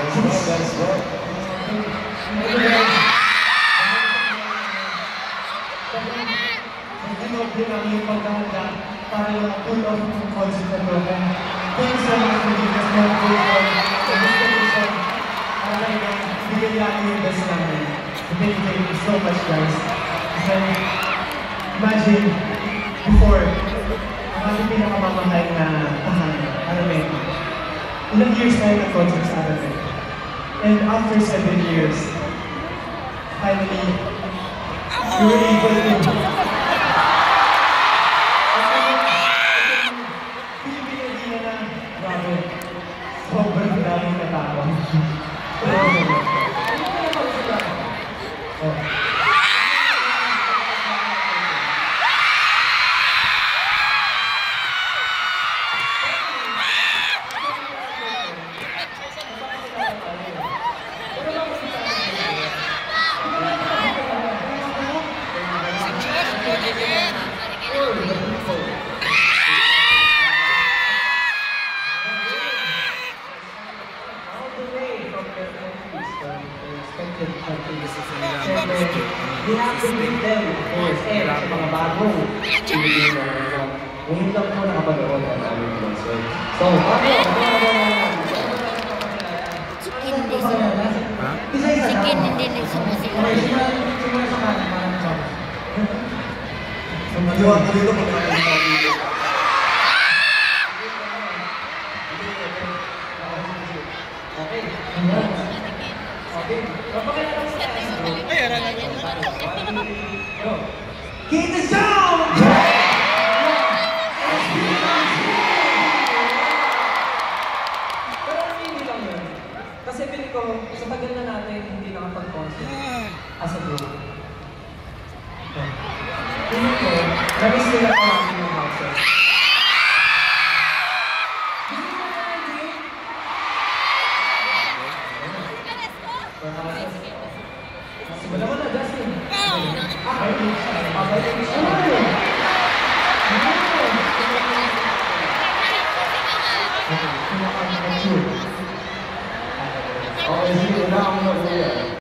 Let's go. Nag-inog din ang iyong paghahanda para yung pull off ng concert na ito. Thank you so much for giving us more wisdom and inspiration. Bigyan natin yung best namin. Thank you so much, guys. Kasi imagine, before, ang ating pinakamamahal na tahanan, Aramet. Ilang years tayo nag-concert sa Aramet. And after 7 years, finally, we were able to sobrang daming katapon. We have to bring them, of course, sa mga bagong Pilipino. Ngayon lang po nakapanood ang aming concert. So, Sikin hindi nagsumusila. Magawa ko dito kung nakakita dito. Okay. Keep the sound! Pero hindi lang yun. Kasi piling ko, sa tagal na natin hindi nakapag-concert as a group. Piling ko, namiss nila